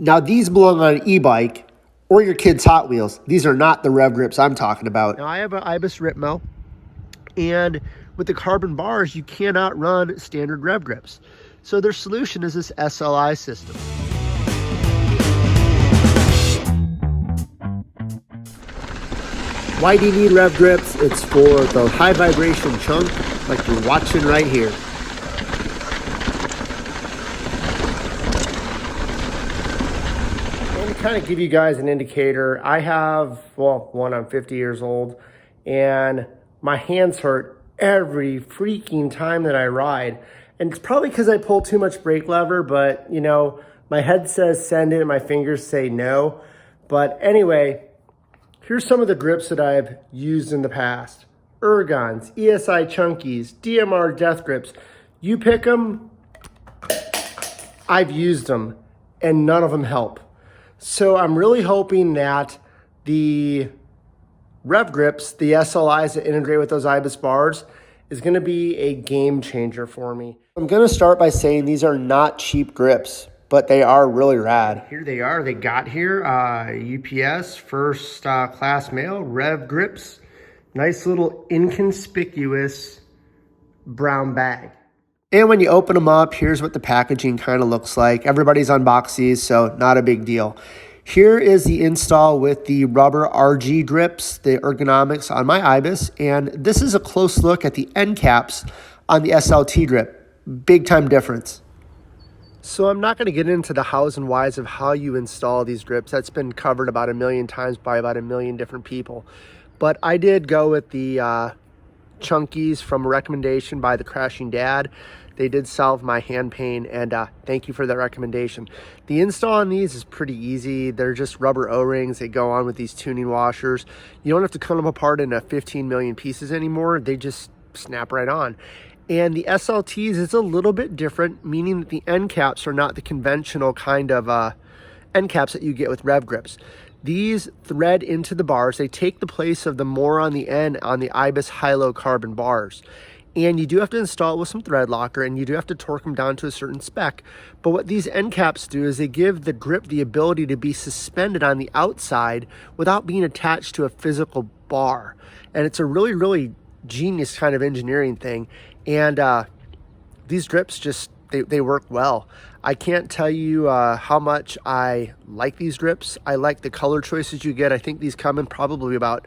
Now these belong on an e-bike or your kid's Hot Wheels. These are not the Revgrips I'm talking about. Now I have an Ibis RipMo, and with the carbon bars, you cannot run standard Revgrips. So their solution is this SLI system. Why do you need Revgrips? It's for the high vibration chunk like you're watching right here. And to kind of give you guys an indicator, I have, well, one, I'm 50 years old, and my hands hurt every freaking time that I ride. And it's probably because I pull too much brake lever, but you know, my head says send it and my fingers say no. But anyway, here's some of the grips that I've used in the past. Ergons, ESI Chunkies, DMR Death Grips. You pick them, I've used them, and none of them help. So I'm really hoping that the Revgrips, the SLIs that integrate with those Ibis bars, is going to be a game changer for me. I'm going to start by saying these are not cheap grips, but they are really rad. Here they are. They got here. UPS, first class mail, Revgrips. Nice little inconspicuous brown bag. And when you open them up, here's what the packaging kind of looks like. Everybody's unboxed these, so not a big deal. Here is the install with the rubber RG grips, the ergonomics on my Ibis, and this is a close look at the end caps on the SLT grip. Big time difference. So I'm not going to get into the hows and whys of how you install these grips. That's been covered about a million times by about a million different people. But I did go with the Chunkies from a recommendation by the Crashing Dad. They did solve my hand pain, and thank you for that recommendation. The install on these is pretty easy. They're just rubber O-rings. They go on with these tuning washers. You don't have to cut them apart into 15 million pieces anymore. They just snap right on. And the SLTs is a little bit different, meaning that the end caps are not the conventional kind of end caps that you get with Revgrips. These thread into the bars. They take the place of the more on the end on the Ibis Hilow carbon bars. And you do have to install it with some thread locker, and you do have to torque them down to a certain spec. But what these end caps do is they give the grip the ability to be suspended on the outside without being attached to a physical bar. And it's a really, really genius kind of engineering thing. And these grips just, they work well. I can't tell you how much I like these grips. I like the color choices you get. I think these come in probably about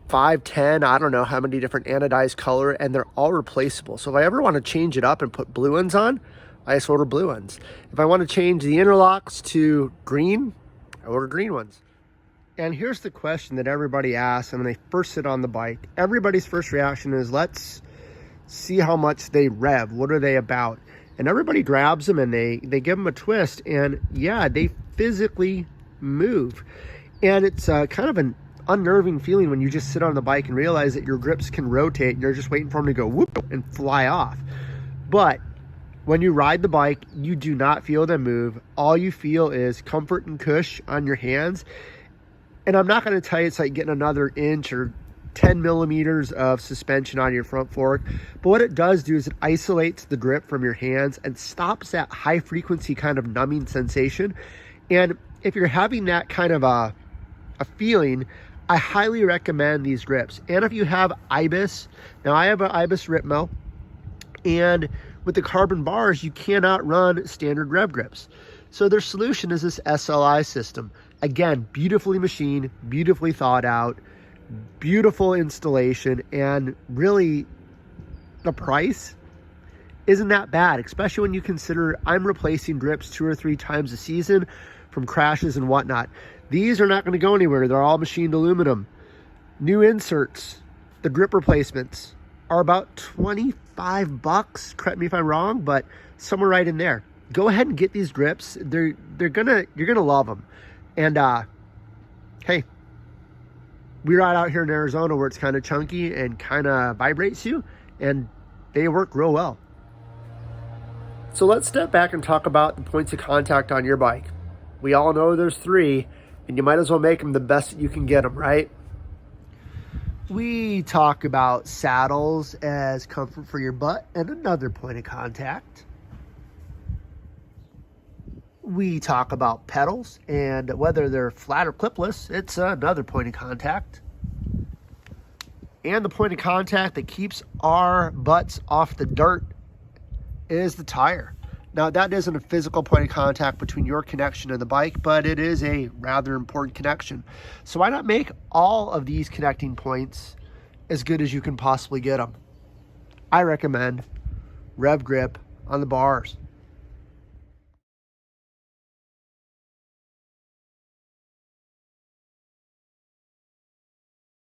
5, 10, I don't know how many different anodized color, and they're all replaceable. So if I ever want to change it up and put blue ones on, I just order blue ones. If I want to change the interlocks to green, I order green ones. And here's the question that everybody asks when they first sit on the bike. Everybody's first reaction is, let's see how much they rev. What are they about? And everybody grabs them and they give them a twist, and yeah, they physically move. And it's kind of an unnerving feeling when you just sit on the bike and realize that your grips can rotate and you're just waiting for them to go whoop and fly off. But when you ride the bike, you do not feel them move. All you feel is comfort and cush on your hands. And I'm not going to tell you it's like getting another inch or 10 millimeters of suspension on your front fork, but what it does do is it isolates the grip from your hands and stops that high frequency kind of numbing sensation. And if you're having that kind of a feeling, I highly recommend these grips. And if you have Ibis, now I have an Ibis RipMo, and with the carbon bars, you cannot run standard Revgrips. So their solution is this SLI system. Again, beautifully machined, beautifully thought out, beautiful installation, and really the price isn't that bad, especially when you consider I'm replacing grips 2 or 3 times a season from crashes and whatnot. These are not going to go anywhere. They're all machined aluminum. New inserts, the grip replacements, are about 25 bucks. Correct me if I'm wrong, but somewhere right in there. Go ahead and get these grips. You're gonna love them. And hey, we ride out here in Arizona where it's kind of chunky and kind of vibrates you, and they work real well. So let's step back and talk about the points of contact on your bike. We all know there's 3, and you might as well make them the best that you can get them, right? We talk about saddles as comfort for your butt, and another point of contact. We talk about pedals and whether they're flat or clipless. It's another point of contact. And the point of contact that keeps our butts off the dirt is the tire. Now, that isn't a physical point of contact between your connection and the bike, but it is a rather important connection. So why not make all of these connecting points as good as you can possibly get them? I recommend Revgrip on the bars.